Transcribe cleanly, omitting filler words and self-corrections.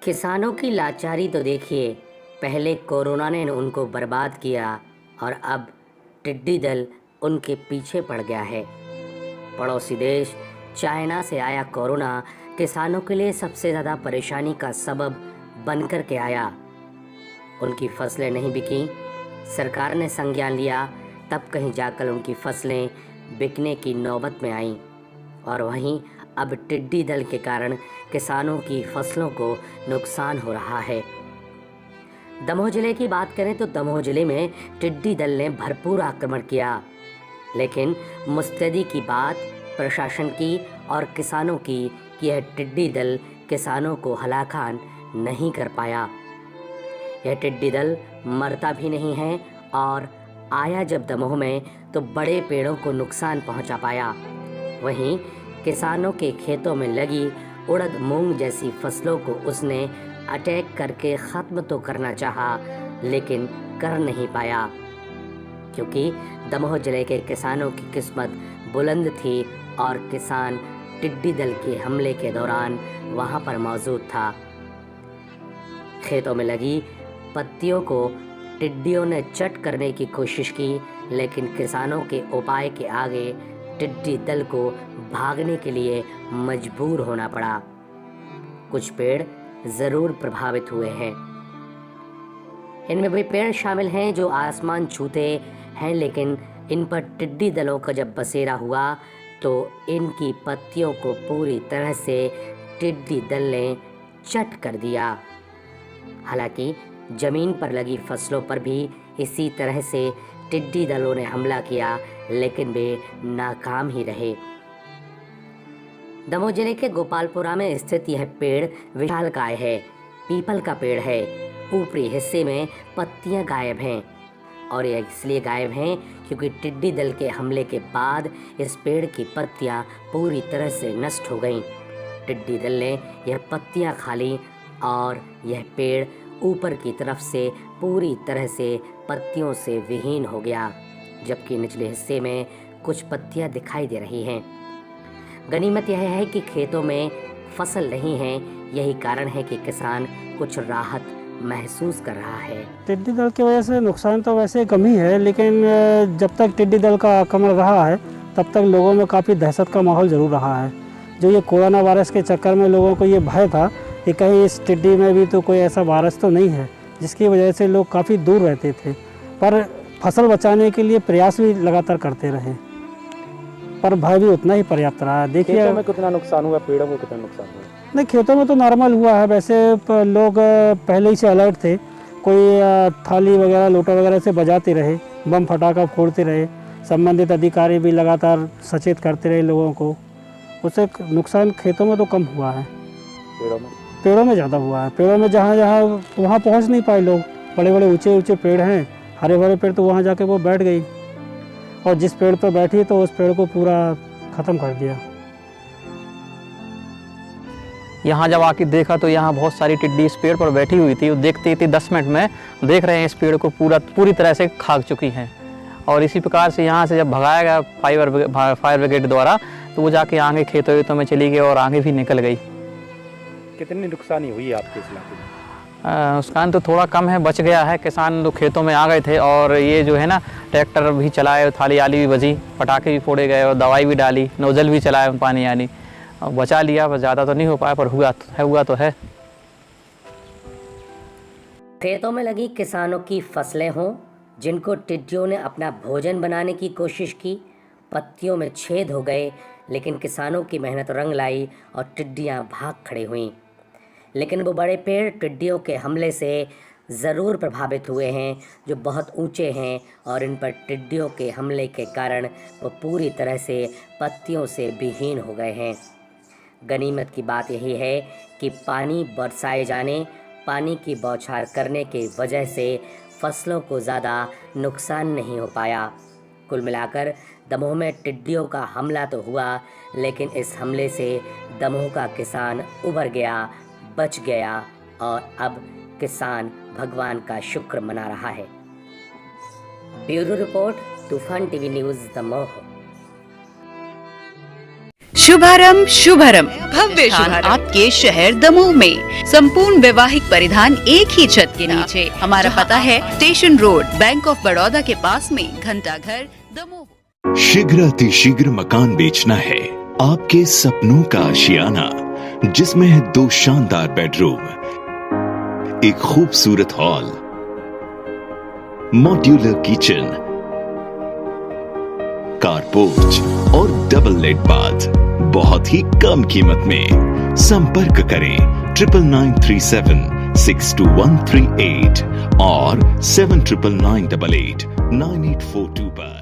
किसानों की लाचारी तो देखिए, पहले कोरोना ने उनको बर्बाद किया और अब टिड्डी दल उनके पीछे पड़ गया है। पड़ोसी देश चाइना से आया कोरोना किसानों के लिए सबसे ज़्यादा परेशानी का सबब बनकर के आया। उनकी फसलें नहीं बिकी, सरकार ने संज्ञान लिया, तब कहीं जाकर उनकी फसलें बिकने की नौबत में आईं। और वहीं अब टिड्डी दल के कारण किसानों की फसलों को नुकसान हो रहा है। दमोह जिले की बात करें तो दमोह जिले में टिड्डी दल ने भरपूर आक्रमण किया, लेकिन मुस्तैदी की बात प्रशासन की और किसानों की कि यह टिड्डी दल किसानों को हलाकान नहीं कर पाया। यह टिड्डी दल मरता भी नहीं है और आया जब दमोह में तो बड़े पेड़ों को नुकसान पहुंचा पाया। वहीं किसानों के खेतों में लगी उड़द मूंग जैसी फसलों को उसने अटैक करके ख़त्म तो करना चाहा, लेकिन कर नहीं पाया, क्योंकि दमोह जिले के किसानों की किस्मत बुलंद थी और किसान टिड्डी दल के हमले के दौरान वहां पर मौजूद था। खेतों में लगी पत्तियों को टिड्डियों ने चट करने की कोशिश की, लेकिन किसानों के उपाय के आगे टिड्डी दल को भागने के लिए मजबूर होना पड़ा। कुछ पेड़ ज़रूर प्रभावित हुए हैं। इनमें भी पेड़ शामिल हैं जो आसमान छूते हैं, लेकिन इन पर टिड्डी दलों का जब बसेरा हुआ तो इनकी पत्तियों को पूरी तरह से टिड्डी दल ने चट कर दिया। हालांकि ज़मीन पर लगी फसलों पर भी इसी तरह से टिड्डी दलों ने हमला किया, लेकिन वे नाकाम ही रहे। दमोह जिले के गोपालपुरा में स्थित यह पेड़ विशालकाय है, पीपल का पेड़ है। ऊपरी हिस्से में पत्तियां गायब हैं और यह इसलिए गायब हैं क्योंकि टिड्डी दल के हमले के बाद इस पेड़ की पत्तियां पूरी तरह से नष्ट हो गईं। टिड्डी दल ने यह पत्तियां खा ली और यह पेड़ ऊपर की तरफ से पूरी तरह से पत्तियों से विहीन हो गया, जबकि निचले हिस्से में कुछ पत्तियां दिखाई दे रही हैं। गनीमत यह है कि खेतों में फसल नहीं है, यही कारण है कि किसान कुछ राहत महसूस कर रहा है। टिड्डी दल की वजह से नुकसान तो वैसे कम ही है, लेकिन जब तक टिड्डी दल का आक्रमण रहा है तब तक लोगों में काफ़ी दहशत का माहौल ज़रूर रहा है। जो ये कोरोना वायरस के चक्कर में लोगों को ये भय था कि कहीं इस टिड्डी में भी तो कोई ऐसा वायरस तो नहीं है, जिसकी वजह से लोग काफ़ी दूर रहते थे। पर फसल बचाने के लिए प्रयास भी लगातार करते रहे, पर भय भी उतना ही पर्याप्त रहा। देखिए खेतों में कितना नुकसान हुआ, पेड़ों को कितना नुकसान हुआ? नहीं, खेतों में तो नॉर्मल हुआ है। वैसे लोग पहले ही से अलर्ट थे, कोई थाली वगैरह लोटा वगैरह से बजाते रहे, बम फटाखा फोड़ते रहे। संबंधित अधिकारी भी लगातार सचेत करते रहे लोगों को। उससे नुकसान खेतों में तो कम हुआ है, पेड़ों में ज़्यादा हुआ है। पेड़ों में जहाँ जहाँ वहाँ पहुँच नहीं पाए लोग, बड़े बड़े ऊँचे ऊँचे पेड़ हैं, हरे भरे पेड़, तो वहाँ जाके वो बैठ गई और जिस पेड़ पर बैठी तो उस पेड़ को पूरा ख़त्म कर दिया। यहाँ जब आके देखा तो यहाँ बहुत सारी टिड्डी इस पेड़ पर बैठी हुई थी। देखते ही 10 मिनट में देख रहे हैं इस पेड़ को पूरी तरह से खाक चुकी हैं। और इसी प्रकार से यहाँ से जब भगाया गया फायर ब्रिगेड द्वारा, तो वो जाके आगे खेतों में चली गई और आगे भी निकल गई। कितनी नुकसानी हुई आपके इस इलाके में? नुकसान तो थोड़ा कम है, बच गया है। किसान लोग खेतों में आ गए थे और ये जो है ना, ट्रैक्टर भी चलाए, थाली आली भी बजी, पटाखे भी फोड़े गए और दवाई भी डाली, नोजल भी चलाए पानी आनी, और बचा लिया। बस ज़्यादा तो नहीं हो पाया, पर हुआ तो है। खेतों में लगी किसानों की फसलें हों जिनको टिड्डियों ने अपना भोजन बनाने की कोशिश की, पत्तियों में छेद हो गए, लेकिन किसानों की मेहनत रंग लाई और टिड्डियाँ भाग खड़ी हुईं। लेकिन वो बड़े पेड़ टिड्डियों के हमले से ज़रूर प्रभावित हुए हैं, जो बहुत ऊंचे हैं, और इन पर टिड्डियों के हमले के कारण वो पूरी तरह से पत्तियों से विहीन हो गए हैं। गनीमत की बात यही है कि पानी बरसाए जाने, पानी की बौछार करने की वजह से फसलों को ज़्यादा नुकसान नहीं हो पाया। कुल मिलाकर दमोह में टिड्डियों का हमला तो हुआ, लेकिन इस हमले से दमोह का किसान उबर गया, बच गया और अब किसान भगवान का शुक्र मना रहा है। ब्यूरो रिपोर्ट, तूफान टीवी न्यूज़, दमोह। शुभारंभ भव्य शुभारंभ आपके शहर दमोह में संपूर्ण वैवाहिक परिधान एक ही छत के नीचे। हमारा पता है station road, bank of Baroda के पास में, घंटाघर दमोह। शीघ्र अतिशीघ्र मकान बेचना है आपके सपनों का आशियाना, जिसमें है 2 शानदार बेडरूम, एक खूबसूरत हॉल, मॉड्यूलर किचन, कारपोर्च और डबल लेट बाथ, बहुत ही कम कीमत में। संपर्क करें 9937 62138 और 799988 9842 पर।